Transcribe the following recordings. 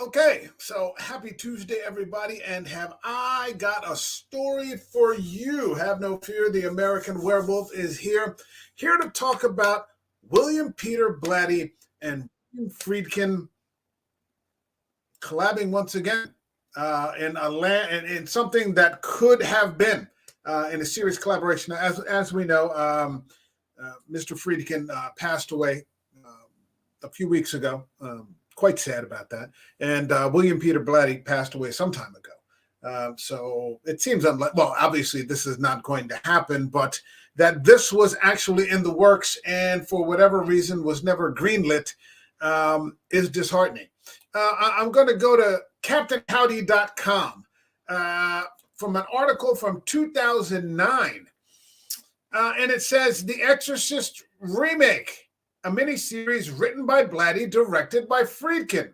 Okay, so happy Tuesday, everybody, and have I got a story for you? Have no fear, the American Werewolf is here to talk about William Peter Blatty and Friedkin collabing once again in something that could have been in a serious collaboration. As we know, Mr. Friedkin passed away a few weeks ago. Quite sad about that. And William Peter Blatty passed away some time ago. So it seems unlikely. Well, obviously, this is not going to happen, but that this was actually in the works and for whatever reason was never greenlit is disheartening. I'm going to go to CaptainHowdy.com from an article from 2009. And it says The Exorcist Remake, a miniseries written by Blatty, directed by Friedkin.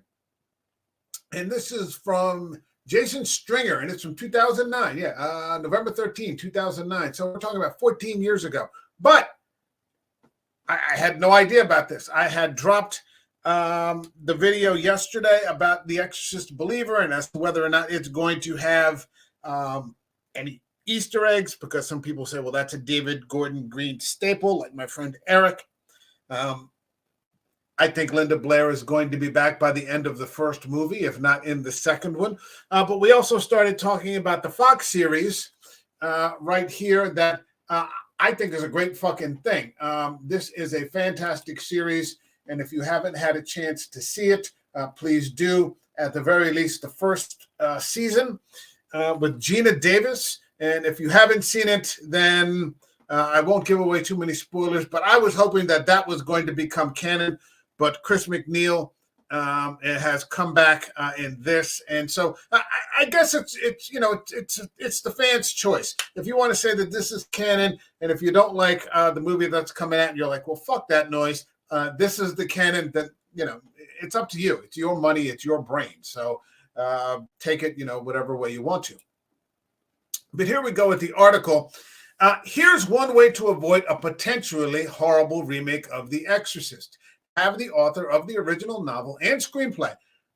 And this is from Jason Stringer, and it's from 2009. Yeah, November 13, 2009. So we're talking about 14 years ago. But I had no idea about this. I had dropped the video yesterday about The Exorcist Believer and as to whether or not it's going to have any Easter eggs, because some people say, well, that's a David Gordon Green staple, like my friend Eric. I think Linda Blair is going to be back by the end of the first movie, if not in the second one. But we also started talking about the Fox series right here that I think is a great fucking thing. This is a fantastic series, and if you haven't had a chance to see it, please do. At the very least, the first season with Gina Davis. And if you haven't seen it, then I won't give away too many spoilers, but I was hoping that that was going to become canon. But Chris McNeil has come back in this, and so I guess it's the fans' choice. If you want to say that this is canon, and if you don't like the movie that's coming out, and you're like, well, fuck that noise. This is the canon. That it's up to you. It's your money. It's your brain. So take it, whatever way you want to. But here we go with the article. Here's one way to avoid a potentially horrible remake of The Exorcist. Have the author of the original novel and screenplay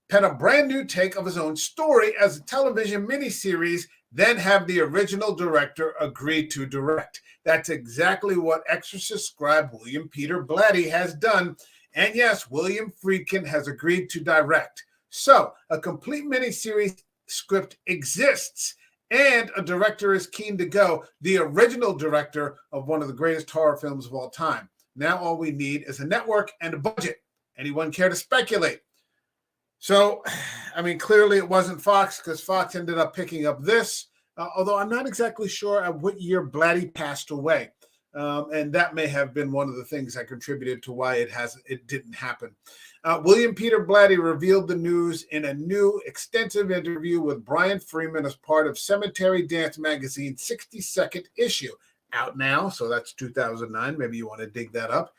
pen a brand new take of his own story as a television miniseries, then have the original director agree to direct. That's exactly what Exorcist scribe William Peter Blatty has done. And yes, William Friedkin has agreed to direct. So a complete miniseries script exists, and a director is keen to go, the original director of one of the greatest horror films of all time. Now all we need is a network and a budget. Anyone care to speculate? So, clearly it wasn't Fox, because Fox ended up picking up this, although I'm not exactly sure at what year Blatty passed away. And that may have been one of the things that contributed to why it didn't happen. William Peter Blatty revealed the news in a new extensive interview with Brian Freeman as part of Cemetery Dance Magazine's 62nd issue. Out now, so that's 2009. Maybe you want to dig that up.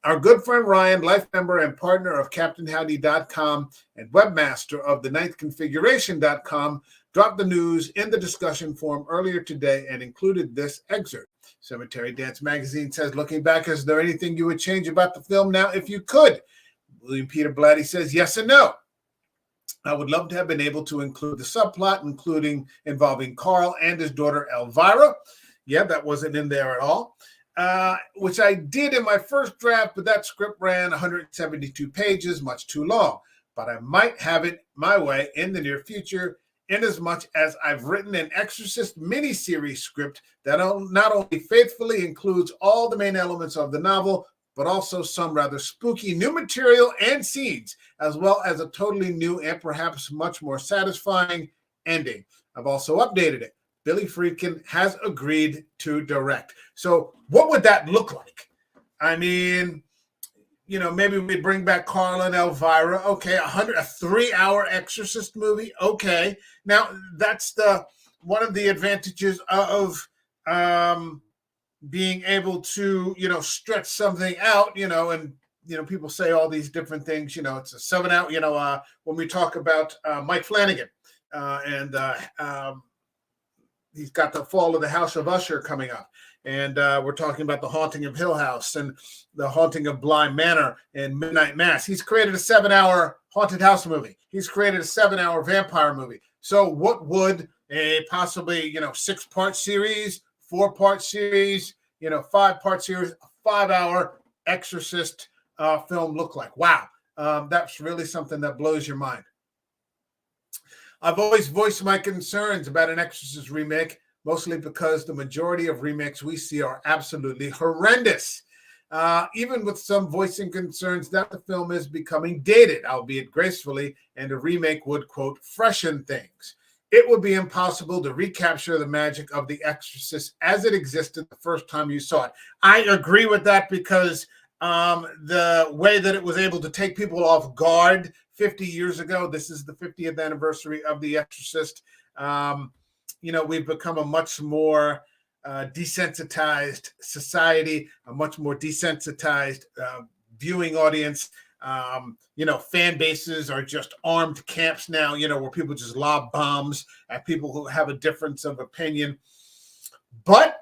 Our good friend Ryan, life member and partner of CaptainHowdy.com and webmaster of the ninthconfiguration.com, dropped the news in the discussion forum earlier today and included this excerpt. Cemetery Dance Magazine says, looking back, is there anything you would change about the film now if you could? William Peter Blatty says yes and no. I would love to have been able to include the subplot, involving Carl and his daughter Elvira. Yeah, that wasn't in there at all, which I did in my first draft, but that script ran 172 pages, much too long. But I might have it my way in the near future, inasmuch as I've written an Exorcist miniseries script that not only faithfully includes all the main elements of the novel, but also some rather spooky new material and scenes, as well as a totally new and perhaps much more satisfying ending. I've also updated it. Billy Friedkin has agreed to direct. So what would that look like? Maybe we bring back Carl and Elvira. Okay, a 3-hour Exorcist movie. Okay. Now, that's one of the advantages of being able to, stretch something out, and, people say all these different things, it's a 7-hour, when we talk about Mike Flanagan and he's got the Fall of the House of Usher coming up. And we're talking about The Haunting of Hill House and The Haunting of Bly Manor and Midnight Mass. He's created a 7-hour haunted house movie. He's created a 7-hour vampire movie. So what would a possibly, 6-part series, 4-part series, 5-part series, a 5-hour Exorcist film look like? Wow. That's really something that blows your mind. I've always voiced my concerns about an Exorcist remake, mostly because the majority of remakes we see are absolutely horrendous. Even with some voicing concerns that the film is becoming dated, albeit gracefully, and a remake would, quote, freshen things. It would be impossible to recapture the magic of The Exorcist as it existed the first time you saw it. I agree with that because the way that it was able to take people off guard 50 years ago, this is the 50th anniversary of The Exorcist. We've become a much more desensitized society, a much more desensitized viewing audience. Fan bases are just armed camps now, where people just lob bombs at people who have a difference of opinion. But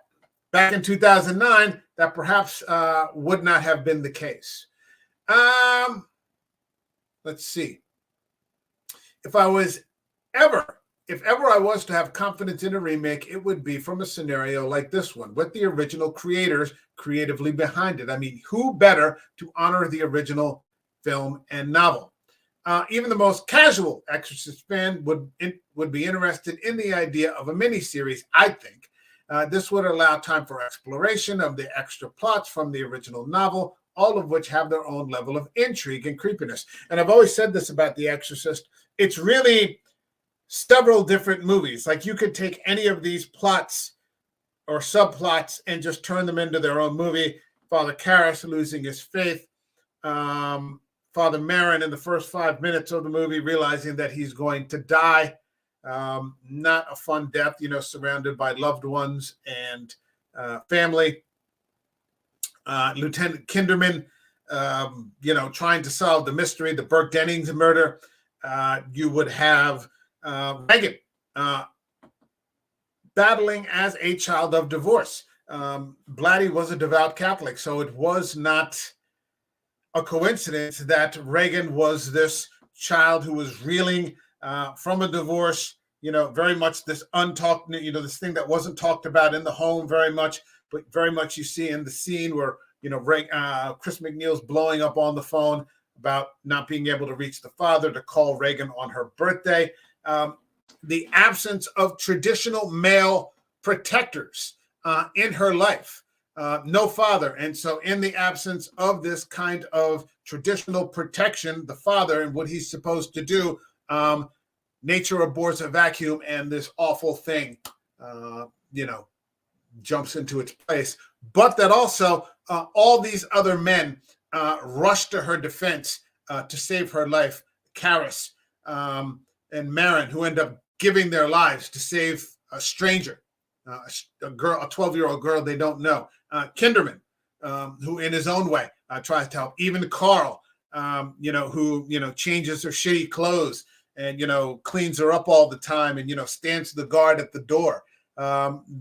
back in 2009, that perhaps would not have been the case. Let's see. If ever I was to have confidence in a remake, it would be from a scenario like this one, with the original creators creatively behind it. I mean, who better to honor the original film and novel? Even the most casual Exorcist fan would be interested in the idea of a miniseries, I think. This would allow time for exploration of the extra plots from the original novel, all of which have their own level of intrigue and creepiness. And I've always said this about The Exorcist. It's really several different movies. Like, you could take any of these plots or subplots and just turn them into their own movie. Father Karras losing his faith. Father Marin in the first 5 minutes of the movie realizing that he's going to die. Not a fun death, surrounded by loved ones and family. Lieutenant Kinderman, trying to solve the mystery, the Burke Dennings murder. You would have Reagan battling as a child of divorce. Blatty was a devout Catholic, so it was not a coincidence that Reagan was this child who was reeling from a divorce, very much this untalked, this thing that wasn't talked about in the home very much, but very much you see in the scene where, Chris McNeil's blowing up on the phone about not being able to reach the father to call Reagan on her birthday. The absence of traditional male protectors in her life, no father. And so in the absence of this kind of traditional protection, the father and what he's supposed to do, nature abhors a vacuum, and this awful thing, jumps into its place. But that also all these other men rush to her defense to save her life. Karras and Marin, who end up giving their lives to save a stranger, a girl, a 12-year-old girl they don't know. Kinderman, who in his own way tries to help. Even Carl, who changes her shitty clothes and cleans her up all the time and stands the guard at the door.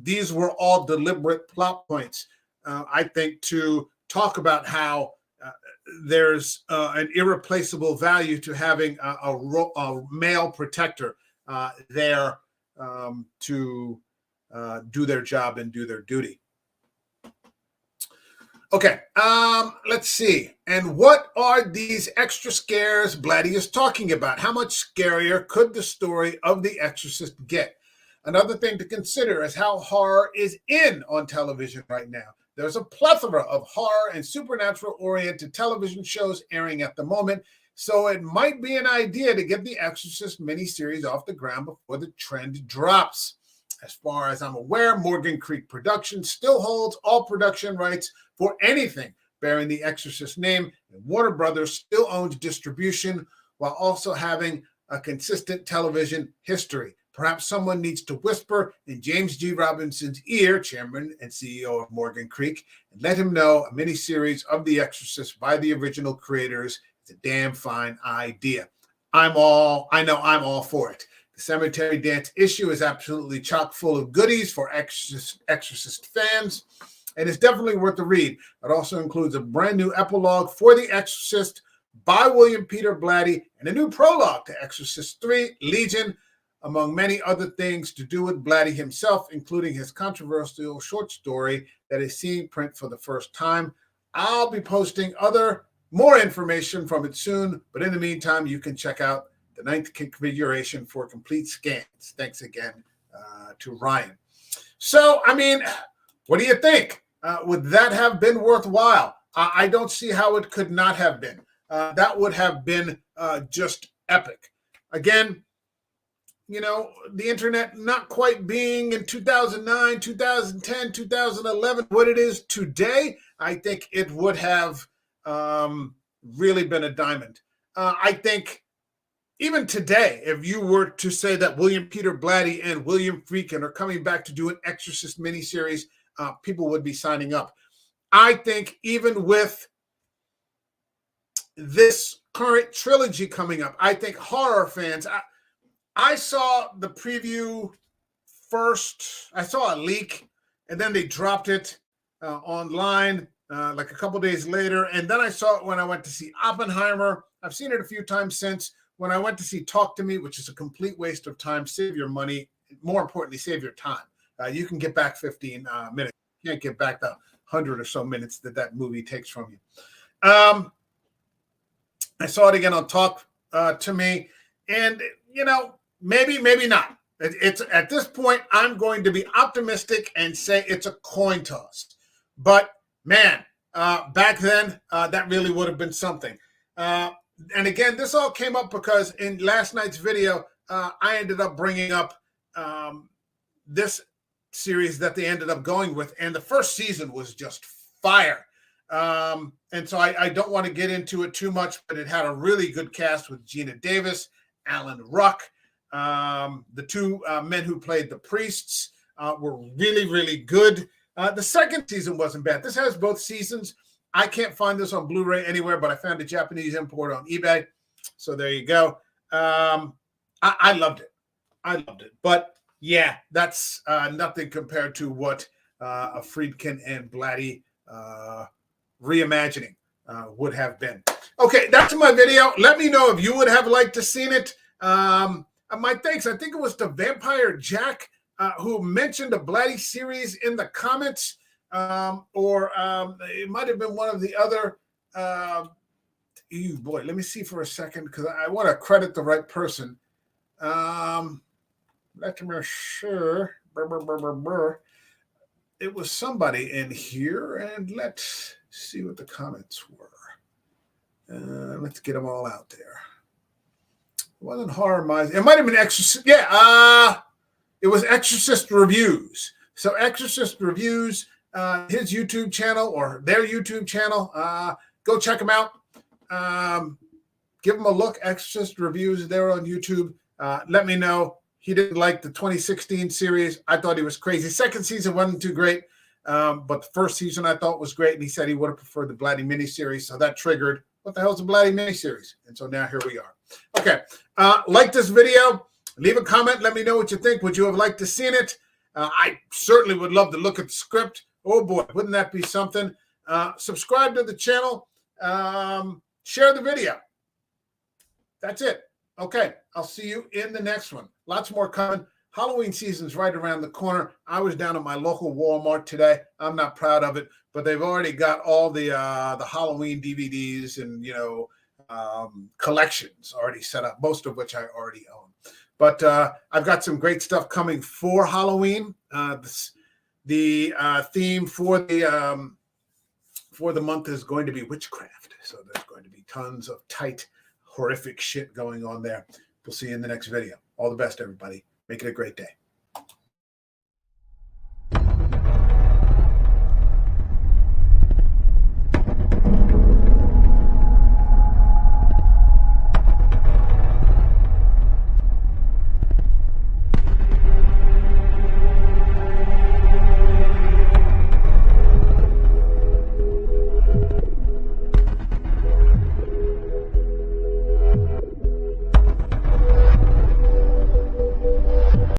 These were all deliberate plot points, I think, to talk about how there's an irreplaceable value to having a male protector there to do their job and do their duty. Okay, let's see. And what are these extra scares Blatty is talking about? How much scarier could the story of The Exorcist get? Another thing to consider is how horror is in on television right now. There's a plethora of horror and supernatural-oriented television shows airing at the moment, so it might be an idea to get the Exorcist miniseries off the ground before the trend drops. As far as I'm aware, Morgan Creek Productions still holds all production rights for anything bearing the Exorcist name, and Warner Brothers still owns distribution while also having a consistent television history. Perhaps someone needs to whisper in James G. Robinson's ear, chairman and CEO of Morgan Creek, and let him know a miniseries of The Exorcist by the original creators is a damn fine idea. I know I'm all for it. The Cemetery Dance issue is absolutely chock full of goodies for Exorcist fans. and it's definitely worth the read. It also includes a brand new epilogue for The Exorcist by William Peter Blatty and a new prologue to Exorcist 3, Legion, among many other things to do with Blatty himself, including his controversial short story that is seeing print for the first time. I'll be posting more information from it soon, but in the meantime, you can check out the 9th configuration for complete scans. Thanks again to Ryan. So, I mean, what do you think? Would that have been worthwhile? I don't see how it could not have been. That would have been just epic. Again, you know, the internet not quite being in 2009, 2010, 2011, what it is today, I think it would have really been a diamond. I think even today, if you were to say that William Peter Blatty and William Friedkin are coming back to do an Exorcist miniseries, people would be signing up. I think even with this current trilogy coming up, I think horror fans, I saw the preview first. I saw a leak, and then they dropped it online like a couple days later. And then I saw it when I went to see Oppenheimer. I've seen it a few times since. When I went to see Talk to Me, which is a complete waste of time, save your money. More importantly, save your time. You can get back 15 minutes. You can't get back the 100 or so minutes that movie takes from you. I saw it again on Talk to Me. And, you know, maybe not. It's at this point, I'm going to be optimistic and say it's a coin toss. But, man, back then, that really would have been something. And again, this all came up because in last night's video, I ended up bringing up this series that they ended up going with. And the first season was just fire. And so I don't want to get into it too much, but it had a really good cast with Gina Davis, Alan Ruck. The two men who played the priests were really, really good. The second season wasn't bad. This has both seasons. I can't find this on Blu-ray anywhere, but I found a Japanese import on eBay. So there you go. I loved it. I loved it. But yeah, that's nothing compared to what a Friedkin and Blatty reimagining would have been. Okay, that's my video. Let me know if you would have liked to seen it. My thanks. I think it was to Vampire Jack who mentioned a Blatty series in the comments. Or it might have been one of the other. Boy, let me see for a second because I want to credit the right person. Let me sure. It was somebody in here, and let's see what the comments were. Let's get them all out there. It wasn't Horror Minds. It might have been Exorcist. Yeah, it was Exorcist Reviews. So Exorcist Reviews. His YouTube channel or their YouTube channel. Go check them out. Give them a look. Exorcist Reviews there on YouTube. Let me know. He didn't like the 2016 series. I thought he was crazy. Second season wasn't too great, but the first season I thought was great. And he said he would have preferred the Blatty miniseries. So that triggered, what the hell is a Blatty miniseries? And so now here we are. Okay. Like this video. Leave a comment. Let me know what you think. Would you have liked to seen it? I certainly would love to look at the script. Oh boy, wouldn't that be something? Subscribe to the channel. Share the video. That's it. Okay, I'll see you in the next one. Lots more coming. Halloween season's right around the corner. I was down at my local Walmart today. I'm not proud of it, but they've already got all the Halloween DVDs and, you know, collections already set up, most of which I already own. But I've got some great stuff coming for Halloween. The theme for the month is going to be witchcraft. So there's going to be tons of tight, horrific shit going on there. We'll see you in the next video. All the best, everybody. Make it a great day.